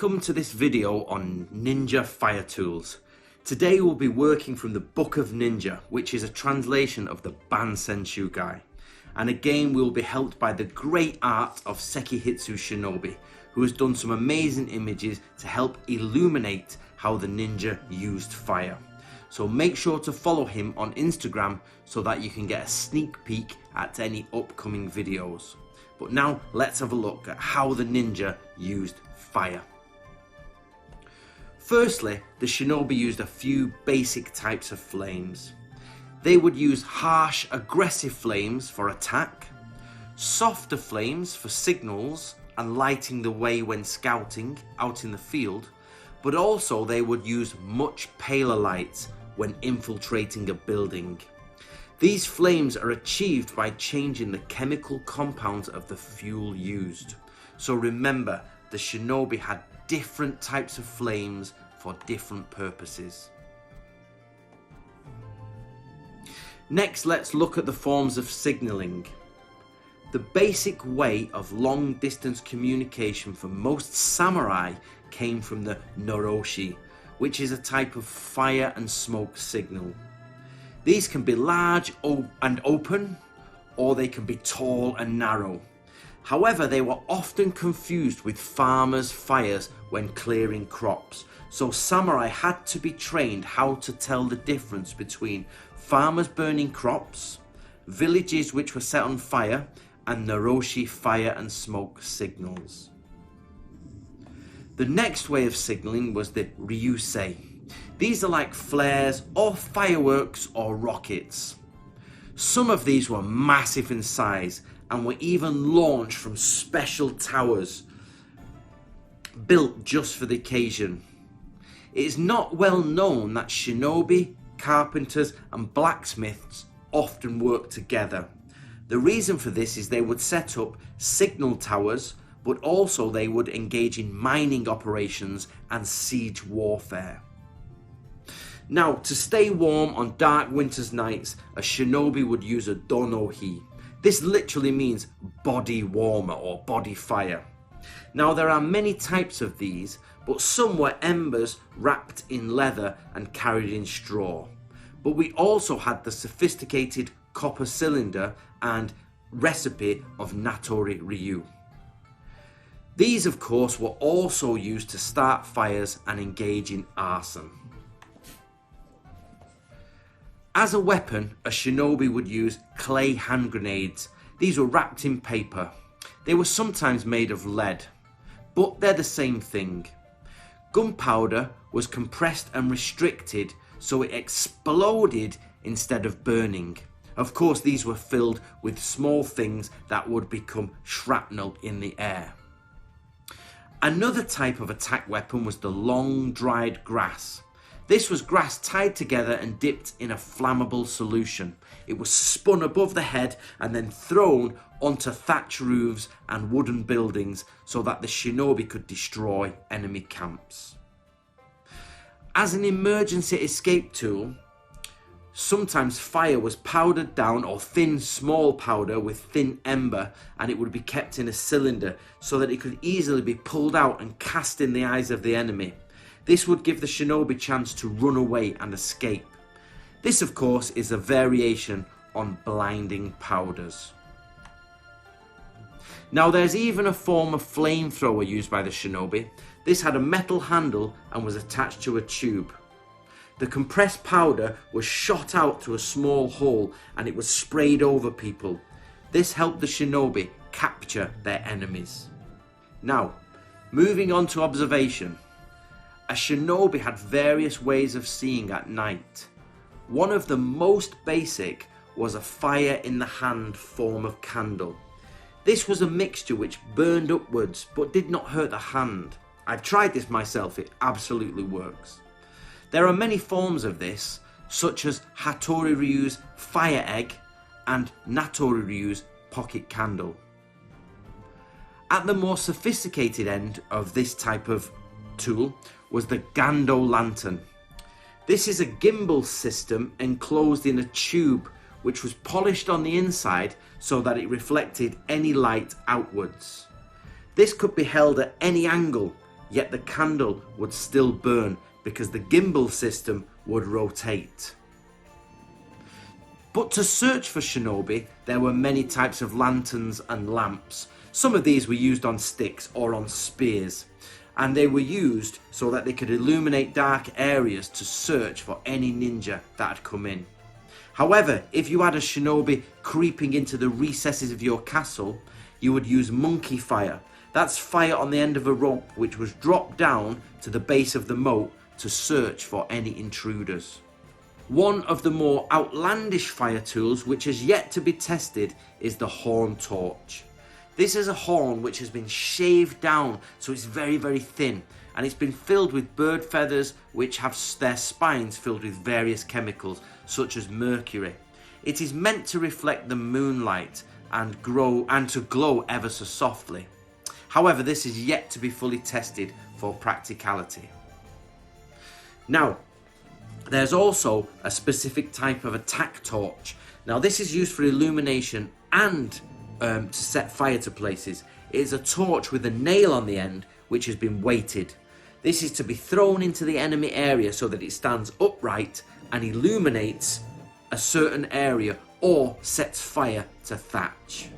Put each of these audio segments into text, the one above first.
Welcome to this video on ninja fire tools. Today we'll be working from the Book of Ninja, which is a translation of the Ban Senshugai. And again we'll be helped by the great art of Sekihitsu Shinobi, who has done some amazing images to help illuminate how the ninja used fire. So make sure to follow him on Instagram so that you can get a sneak peek at any upcoming videos. But now let's have a look at how the ninja used fire. Firstly, the shinobi used a few basic types of flames. They would use harsh, aggressive flames for attack, softer flames for signals and lighting the way when scouting out in the field, but also they would use much paler lights when infiltrating a building. These flames are achieved by changing the chemical compounds of the fuel used. So remember, the shinobi had different types of flames for different purposes. Next, let's look at the forms of signaling. The basic way of long distance communication for most samurai came from the noroshi, which is a type of fire and smoke signal. These can be large and open, or they can be tall and narrow. However, they were often confused with farmers' fires when clearing crops, so samurai had to be trained how to tell the difference between farmers burning crops, villages which were set on fire, and noroshi fire and smoke signals. The next way of signaling was the ryusei. These are like flares or fireworks or rockets. Some of these were massive in size and were even launched from special towers built just for the occasion. It is not well known that shinobi, carpenters and blacksmiths often work together. The reason for this is they would set up signal towers, but also they would engage in mining operations and siege warfare. Now, to stay warm on dark winter's nights, a shinobi would use a donohi. This literally means body warmer or body fire. Now, there are many types of these, but some were embers wrapped in leather and carried in straw. But we also had the sophisticated copper cylinder and recipe of Natori Ryu. These, of course, were also used to start fires and engage in arson. As a weapon, a shinobi would use clay hand grenades. These were wrapped in paper. They were sometimes made of lead, but they're the same thing. Gunpowder was compressed and restricted so it exploded instead of burning. Of course, these were filled with small things that would become shrapnel in the air. Another type of attack weapon was the long dried grass. This was grass tied together and dipped in a flammable solution. It was spun above the head and then thrown onto thatch roofs and wooden buildings so that the shinobi could destroy enemy camps. As an emergency escape tool, sometimes fire was powdered down or thin small powder with thin ember, and it would be kept in a cylinder so that it could easily be pulled out and cast in the eyes of the enemy. This would give the shinobi chance to run away and escape. This, of course, is a variation on blinding powders. Now, there's even a form of flamethrower used by the shinobi. This had a metal handle and was attached to a tube. The compressed powder was shot out through a small hole and it was sprayed over people. This helped the shinobi capture their enemies. Now, moving on to observation. A shinobi had various ways of seeing at night. One of the most basic was a fire in the hand form of candle. This was a mixture which burned upwards but did not hurt the hand. I've tried this myself, it absolutely works. There are many forms of this, such as Hattori Ryu's fire egg and Natori Ryu's pocket candle. At the more sophisticated end of this type of tool was the Gando lantern. This is a gimbal system enclosed in a tube which was polished on the inside so that it reflected any light outwards. This could be held at any angle, yet the candle would still burn because the gimbal system would rotate. But to search for shinobi, there were many types of lanterns and lamps. Some of these were used on sticks or on spears, and they were used so that they could illuminate dark areas to search for any ninja that had come in. However, if you had a shinobi creeping into the recesses of your castle, you would use monkey fire. That's fire on the end of a rope which was dropped down to the base of the moat to search for any intruders. One of the more outlandish fire tools which has yet to be tested is the horn torch. This is a horn which has been shaved down so it's very, very thin, and it's been filled with bird feathers which have their spines filled with various chemicals such as mercury. It is meant to reflect the moonlight and to glow ever so softly. However, this is yet to be fully tested for practicality. Now, there's also a specific type of attack torch. Now, this is used for illumination and to set fire to places. It is a torch with a nail on the end which has been weighted. This is to be thrown into the enemy area so that it stands upright and illuminates a certain area or sets fire to thatch.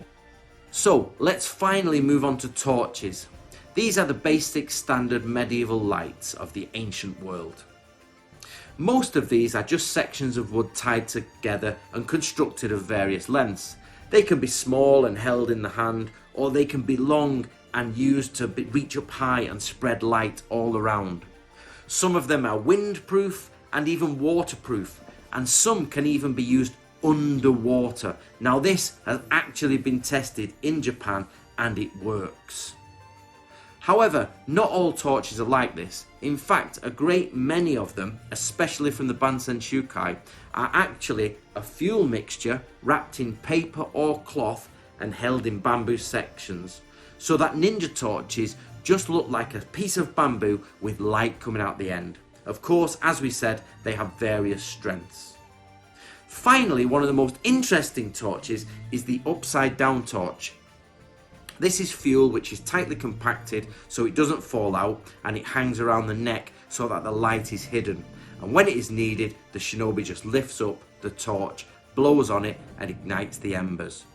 So let's finally move on to torches. These are the basic standard medieval lights of the ancient world. Most of these are just sections of wood tied together and constructed of various lengths. They can be small and held in the hand, or they can be long and used to reach up high and spread light all around. Some of them are windproof and even waterproof, and some can even be used underwater. Now, this has actually been tested in Japan and it works. However, not all torches are like this. In fact, a great many of them, especially from the Bansen Shukai, are actually a fuel mixture wrapped in paper or cloth and held in bamboo sections, so that ninja torches just look like a piece of bamboo with light coming out the end. Of course, as we said, they have various strengths. Finally, one of the most interesting torches is the upside down torch. This is fuel which is tightly compacted so it doesn't fall out, and it hangs around the neck so that the light is hidden. And when it is needed, the shinobi just lifts up the torch, blows on it and ignites the embers.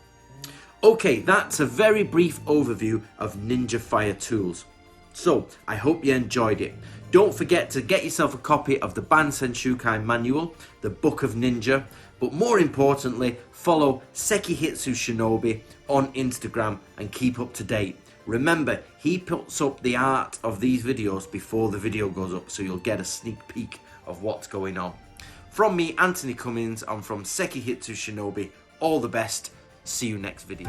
Okay, that's a very brief overview of ninja fire tools. So, I hope you enjoyed it. Don't forget to get yourself a copy of the Bansen Shukai Manual, the Book of Ninja, but more importantly, follow Sekihitsu Shinobi on Instagram and keep up to date. Remember, he puts up the art of these videos before the video goes up, so you'll get a sneak peek of what's going on. From me, Antony Cummins, I'm from Sekihitsu Shinobi. All the best. See you next video.